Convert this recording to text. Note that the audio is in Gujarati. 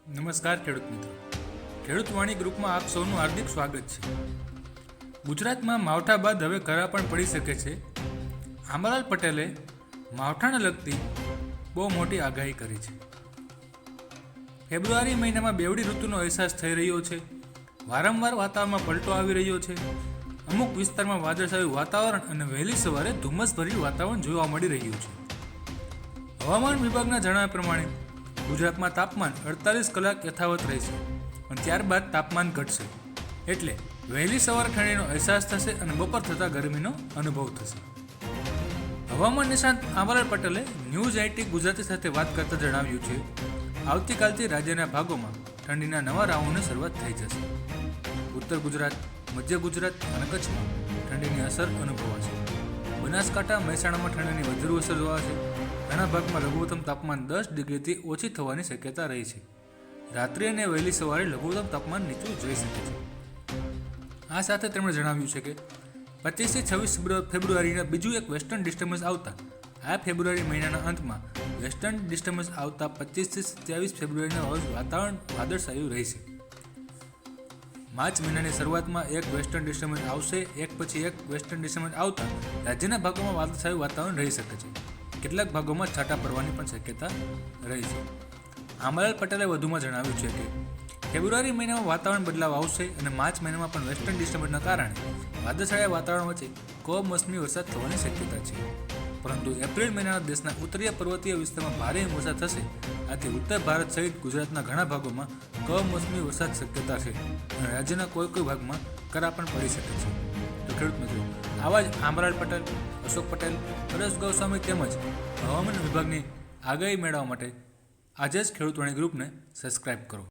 નમસ્કાર ખેડૂત મિત્રો, ખેડૂત વાણી ગ્રુપમાં આપ સૌનું હાર્દિક સ્વાગત છે. ગુજરાતમાં માવઠા બાદ હવે કરા પણ પડી શકે છે. આંબાલાલ પટેલે માવઠાને લગતી બહુ મોટી આગાહી કરી છે. ફેબ્રુઆરી મહિનામાં બેવડી ઋતુનો અહેસાસ થઈ રહ્યો છે. વારંવાર વાતાવરણમાં પલટો આવી રહ્યો છે. અમુક વિસ્તારમાં વાદળછાયું વાતાવરણ અને વહેલી સવારે ધુમ્મસભર્યું વાતાવરણ જોવા મળી રહ્યું છે. હવામાન વિભાગના જણાવ્યા પ્રમાણે ગુજરાતમાં તાપમાન 48 કલાક યથાવત રહેશે અને ત્યારબાદ તાપમાન ઘટશે. એટલે વહેલી સવારે ઠંડીનો અહેસાસ થશે અને બપોર થતાં ગરમીનો અનુભવ થશે. હવામાન નિષ્ણાત આંબાલાલ પટેલે ન્યૂઝ 18 ગુજરાતી સાથે વાત કરતા જણાવ્યું છે, આવતીકાલથી રાજ્યના ભાગોમાં ઠંડીના નવા રાઉન્ડની શરૂઆત થઈ જશે. ઉત્તર ગુજરાત, મધ્ય ગુજરાત અને કચ્છમાં ઠંડીની અસર અનુભવાશે. બનાસકાંઠા, મહેસાણામાં ઠંડીની વધુ અસર જોવાશે. ઘણા ભાગમાં લઘુત્તમ તાપમાન 10 ડિગ્રીથી ઓછી થવાની શક્યતા રહી છે. રાત્રિ અને વહેલી સવારે લઘુત્તમ તાપમાન નીચું જઈ શકે છે. આ સાથે તેમણે જણાવ્યું છે કે 25 થી 26 ફેબ્રુઆરીના બીજું એક વેસ્ટર્ન ડિસ્ટર્બન્સ આવતા આ ફેબ્રુઆરી મહિનાના અંતમાં વેસ્ટર્ન ડિસ્ટર્બન્સ આવતા 25 થી 27 ફેબ્રુઆરીના રોજ વાતાવરણ વાદળછાયું રહેશે. માર્ચ મહિનાની શરૂઆતમાં એક વેસ્ટર્ન ડિસ્ટર્બન્સ આવશે. એક પછી એક વેસ્ટર્ન ડિસ્ટર્બન્સ આવતા રાજ્યના ભાગોમાં વાદળછાયું વાતાવરણ રહી શકે છે. કેટલાક ભાગોમાં છાંટા પડવાની પણ શક્યતા રહી છે. આંબાલાલ પટેલે વધુમાં જણાવ્યું છે કે ફેબ્રુઆરી મહિનામાં વાતાવરણ બદલાવ આવશે અને માર્ચ મહિનામાં પણ વેસ્ટર્ન ડિસ્ટર્બન્સના કારણે વાદળછાયા વાતાવરણ વચ્ચે કમોસમી વરસાદ થવાની શક્યતા છે. પરંતુ એપ્રિલ મહિનાના દેશના ઉત્તરીય પર્વતીય વિસ્તારમાં ભારે વરસાદ થશે. આથી ઉત્તર ભારત સહિત ગુજરાતના ઘણા ભાગોમાં કમોસમી વરસાદ શક્યતા છે અને રાજ્યના કોઈ ભાગમાં કરા પણ પડી શકે છે. તો ખેડૂત મિત્રો, આવા જ આંબાલાલ પટેલ, અશોક પટેલ, પરેશ ગોસ્વામી તેમજ હવામાન વિભાગની આગાહી મેળવવા માટે આજે જ ખેડૂત વાણી ગ્રુપને સબસ્ક્રાઇબ કરો.